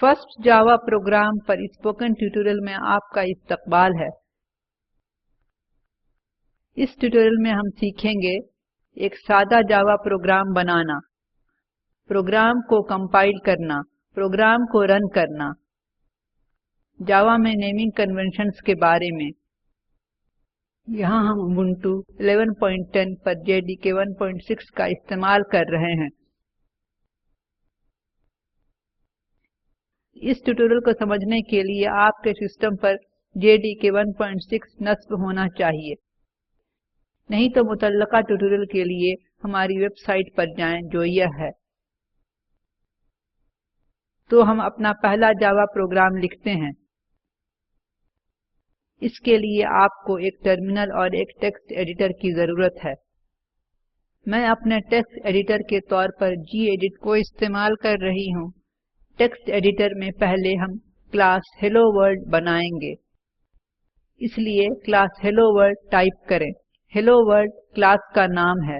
First Java program पर spoken tutorial में आपका इस्तकबाल है। इस ट्यूटोरियल में हम सीखेंगे एक सादा जावा प्रोग्राम बनाना, प्रोग्राम को कंपाइल करना, प्रोग्राम को रन करना, जावा में नेमिंग कन्वेंशंस के बारे में। यहाँ हम उबुंटू 11.10 पर जेडीके 1.6 का इस्तेमाल कर रहे हैं। इस ट्यूटोरियल को समझने के लिए आपके सिस्टम पर जेडीके 1.6 नस्ब होना चाहिए, नहीं तो मुतल्लका ट्यूटोरियल के लिए हमारी वेबसाइट पर जाएं जो यह है। तो हम अपना पहला जावा प्रोग्राम लिखते हैं। इसके लिए आपको एक टर्मिनल और एक टेक्स्ट एडिटर की जरूरत है। मैं अपने टेक्स्ट एडिटर के तौर पर गेडिट को इस्तेमाल कर रही हूँ। टेक्स्ट एडिटर में पहले हम क्लास हेलो वर्ल्ड बनाएंगे, इसलिए क्लास हेलो वर्ल्ड टाइप करें। हेलो वर्ल्ड क्लास का नाम है।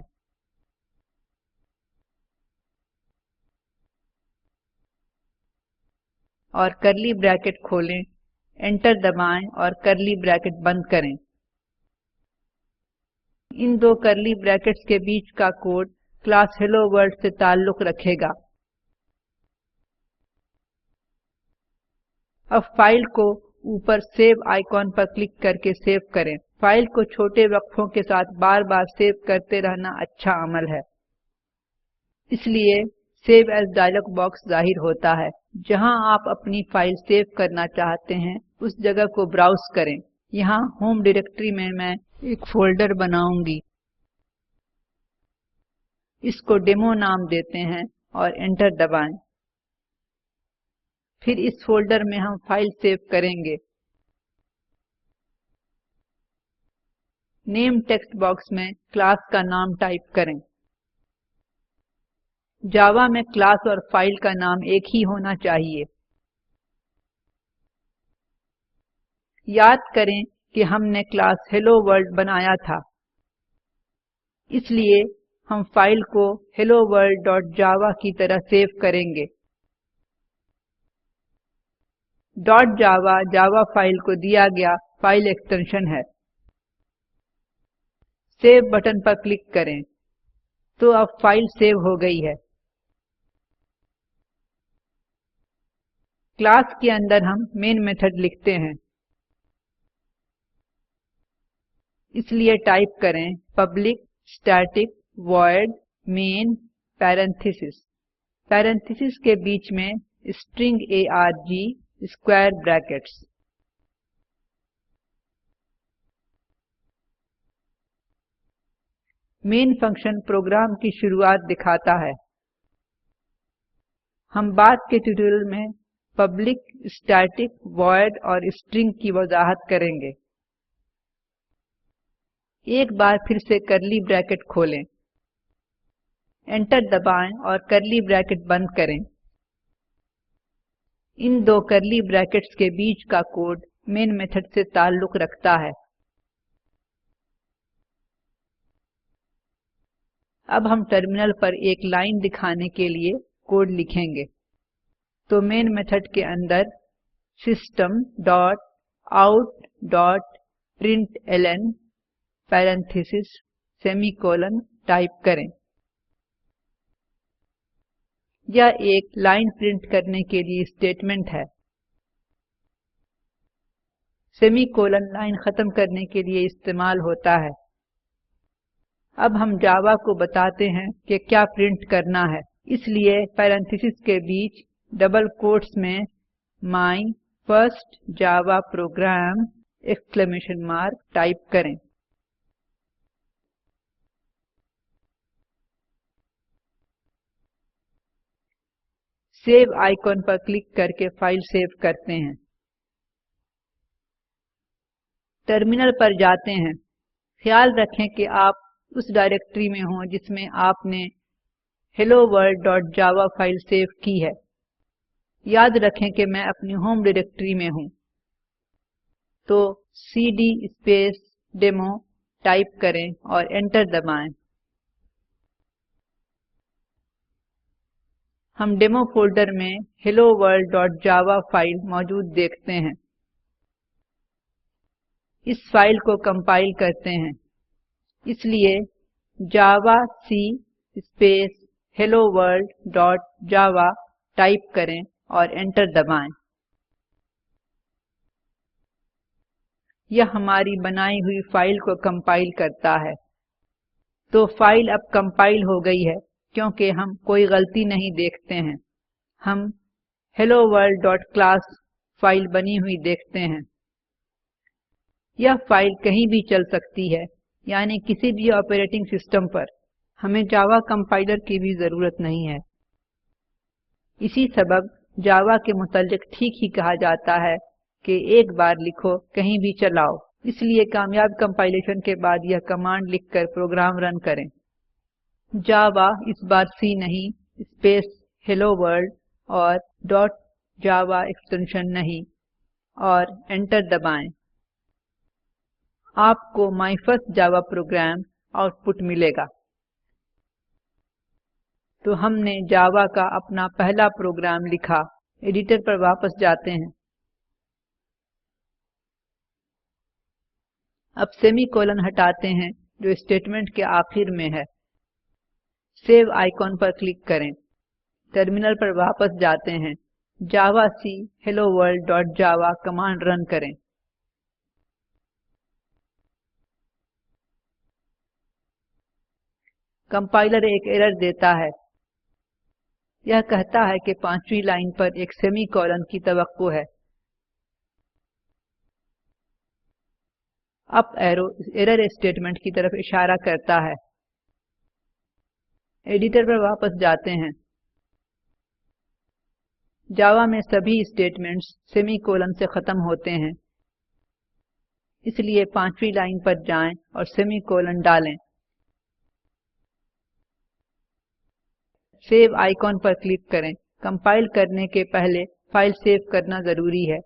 और कर्ली ब्रैकेट खोलें, एंटर दबाएं और कर्ली ब्रैकेट बंद करें। इन दो कर्ली ब्रैकेट्स के बीच का कोड क्लास हेलो वर्ल्ड से ताल्लुक रखेगा। अब फाइल को ऊपर सेव आइकॉन पर क्लिक करके सेव करें। फाइल को छोटे वक्फों के साथ बार बार सेव करते रहना अच्छा अमल है, इसलिए सेव एज डायलॉग बॉक्स जाहिर होता है। जहां आप अपनी फाइल सेव करना चाहते हैं उस जगह को ब्राउज करें। यहाँ होम डायरेक्टरी में मैं एक फोल्डर बनाऊंगी। इसको डेमो नाम देते हैं और एंटर दबाएं। फिर इस फोल्डर में हम फाइल सेव करेंगे। नेम टेक्स्ट बॉक्स में क्लास का नाम टाइप करें। जावा में क्लास और फाइल का नाम एक ही होना चाहिए। याद करें कि हमने क्लास हेलो वर्ल्ड बनाया था, इसलिए हम फाइल को helloworld.java की तरह सेव करेंगे। .java जावा फाइल को दिया गया फाइल एक्सटेंशन है। सेव बटन पर क्लिक करें तो अब फाइल सेव हो गई है। क्लास के अंदर हम मेन मेथड लिखते हैं, इसलिए टाइप करें public static void main parenthesis. Parenthesis के बीच में string arg square brackets. Main function program की शुरुआत दिखाता है। हम बाद के ट्यूटोरियल में पब्लिक स्टैटिक वॉइड और स्ट्रिंग की वजाहत करेंगे। एक बार फिर से कर्ली ब्रैकेट खोलें, एंटर दबाएं और कर्ली ब्रैकेट बंद करें। इन दो कर्ली ब्रैकेट्स के बीच का कोड मेन मेथड से ताल्लुक रखता है। अब हम टर्मिनल पर एक लाइन दिखाने के लिए कोड लिखेंगे। तो मेन मेथड के अंदर system.out.println पैरेंथेसिस सेमीकोलन टाइप करें। यह एक लाइन प्रिंट करने के लिए स्टेटमेंट है। सेमीकोलन लाइन खत्म करने के लिए इस्तेमाल होता है। अब हम जावा को बताते हैं कि क्या प्रिंट करना है, इसलिए पैरेंथेसिस के बीच डबल कोट्स में my first Java program exclamation mark type करें। सेव आइकॉन पर क्लिक करके फाइल सेव करते हैं। टर्मिनल पर जाते हैं। ख्याल रखें कि आप उस डायरेक्टरी में हों जिसमें आपने helloworld.java फाइल सेव की है। याद रखें कि मैं अपनी होम डायरेक्टरी में हूं, तो cd स्पेस डेमो टाइप करें और एंटर दबाएं। हम डेमो फोल्डर में helloworld.java फाइल मौजूद देखते हैं। इस फाइल को कंपाइल करते हैं, इसलिए जावाc स्पेस helloworld.java टाइप करें और एंटर दबाएं। यह हमारी बनाई हुई फाइल को कंपाइल करता है। तो फाइल अब कंपाइल हो गई है क्योंकि हम कोई गलती नहीं देखते हैं। हम helloworld.class फाइल बनी हुई देखते हैं। यह फाइल कहीं भी चल सकती है, यानी किसी भी ऑपरेटिंग सिस्टम पर। हमें जावा कंपाइलर की भी जरूरत नहीं है। इसी सबब जावा के मुतालिक ठीक ही कहा जाता है कि एक बार लिखो कहीं भी चलाओ। इसलिए कामयाब कंपाइलेशन के बाद यह कमांड लिखकर प्रोग्राम रन करें। जावा इस बार सी नहीं, स्पेस हेलो वर्ल्ड और .java एक्सटेंशन नहीं, और एंटर दबाएं। आपको my first Java program output मिलेगा। तो हमने जावा का अपना पहला प्रोग्राम लिखा। एडिटर पर वापस जाते हैं। अब सेमीकोलन हटाते हैं जो स्टेटमेंट के आखिर में है। सेव आइकॉन पर क्लिक करें। टर्मिनल पर वापस जाते हैं। जावाc helloworld.java कमांड रन करें। कंपाइलर एक एरर देता है। यह कहता है कि 5वीं लाइन पर एक सेमीकोलन की तवक्को है। अप एरो एरर स्टेटमेंट की तरफ इशारा करता है। एडिटर पर वापस जाते हैं। जावा में सभी स्टेटमेंट्स सेमीकोलन से खत्म होते हैं, इसलिए 5वीं लाइन पर जाएं और सेमीकोलन डालें। सेव आइकॉन पर क्लिक करें। कंपाइल करने के पहले फाइल सेव करना जरूरी है।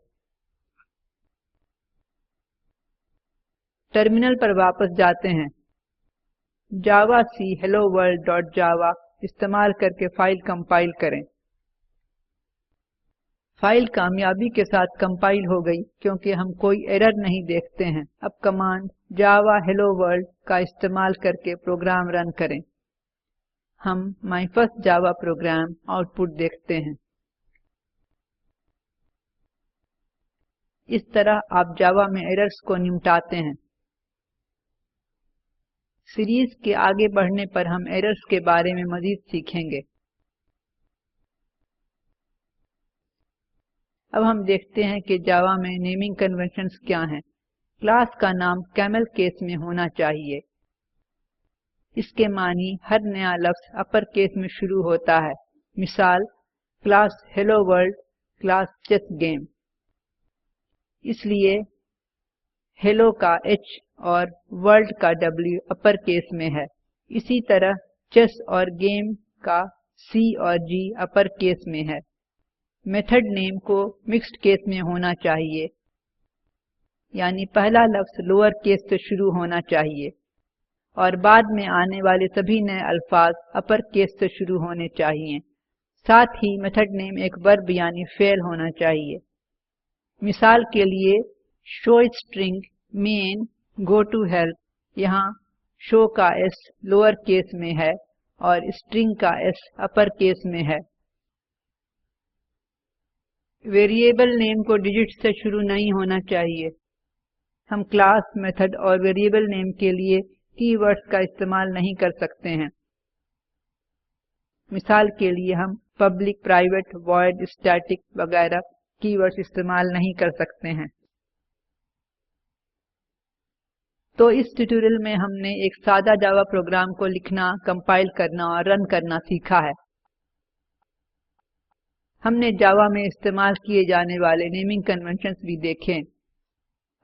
टर्मिनल पर वापस जाते हैं। जावाc helloworld.java इस्तेमाल करके फाइल कंपाइल करें। फाइल कामयाबी के साथ कंपाइल हो गई क्योंकि हम कोई एरर नहीं देखते हैं। अब कमांड java hello world का इस्तेमाल करके प्रोग्राम रन करें। हम my first Java program output देखते हैं। इस तरह आप जावा में एरर्स को निपटाते हैं। सीरीज के आगे बढ़ने पर हम एरर्स के बारे में मजीद सीखेंगे। अब हम देखते हैं कि जावा में नेमिंग कन्वेंशंस क्या हैं। क्लास का नाम कैमल केस में होना चाहिए। इसके मानी हर नया लफ्ज अपर केस में शुरू होता है। मिसाल, class hello world, class chess game. इसलिए हेलो का H और वर्ल्ड का W अपर केस में है। इसी तरह चेस और गेम का C और G अपर केस में है। मेथड नेम को मिक्स्ड केस में होना चाहिए, यानी पहला लफ्ज लोअर केस से शुरू होना चाहिए और बाद में आने वाले सभी नए अल्फाज अपर केस से शुरू होने चाहिए। साथ ही मेथड नेम एक वर्ब यानी फेल होना चाहिए। मिसाल के लिए show string main go to help, यहाँ शो का S लोअर केस में है और स्ट्रिंग का S अपर केस में है। वेरिएबल नेम को डिजिट से शुरू नहीं होना चाहिए। हम क्लास, मेथड और वेरिएबल नेम के लिए कीवर्ड्स का इस्तेमाल नहीं कर सकते हैं। मिसाल के लिए हम पब्लिक, प्राइवेट, वॉइड, स्टैटिक वगैरह कीवर्ड्स इस्तेमाल नहीं कर सकते हैं। तो इस ट्यूटोरियल में हमने एक सादा जावा प्रोग्राम को लिखना, कंपाइल करना और रन करना सीखा है। हमने जावा में इस्तेमाल किए जाने वाले नेमिंग कन्वेंशंस भी देखे।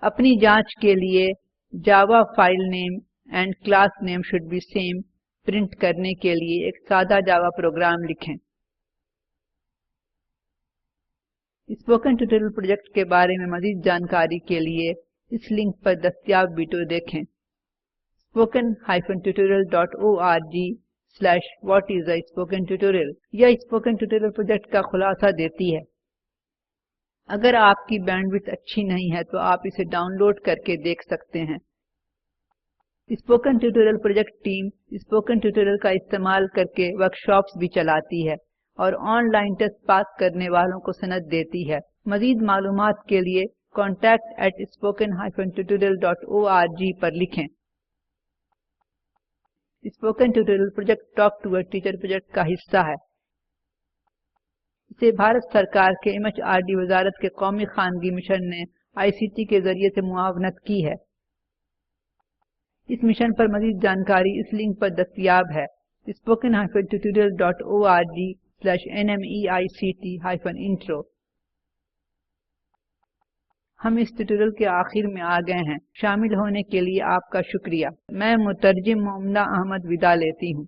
अपनी जांच के लिए Java file name and class name should be same print करने के लिए एक सादा जावा प्रोग्राम लिखें। स्पोकन ट्यूटोरियल प्रोजेक्ट के बारे में मजीद जानकारी के लिए इस लिंक पर दस्तयाब वीडियो देखें। spoken-tutorial.org/What what is a spoken tutorial یہ اسپوکن ٹیوٹوریل پروجیکٹ کا خلاصہ دیتی ہے۔ اگر آپ کی بینڈوڈتھ اچھی نہیں ہے تو آپ اسے ڈاؤن لوڈ کر کے دیکھ سکتے ہیں۔ Spoken tutorial project team spoken tutorial کا استعمال کر کے ورکشاپس بھی چلاتی ہے اور آن لائن ٹیسٹ پاس کرنے والوں کو سند دیتی ہے۔ مزید معلومات کے لیے contact@spoken-tutorial.org پر لکھیں۔ Spoken tutorial project talk to a teacher project کا حصہ ہے۔ اسے بھارت سرکار کے MHRD وزارت کے قومی خواندگی مشن نے ICT کے ذریعے سے معاونت کی ہے۔ اس مشن پر مزید جانکاری اس لنک پر دستیاب ہے spoken-tutorial.org/nmeict-intro۔ ہم اس ٹیوٹوریل کے آخر میں آ گئے ہیں۔ شامل ہونے کے لیے آپ کا شکریہ۔ میں مترجم مومنہ احمد ودا لیتی ہوں۔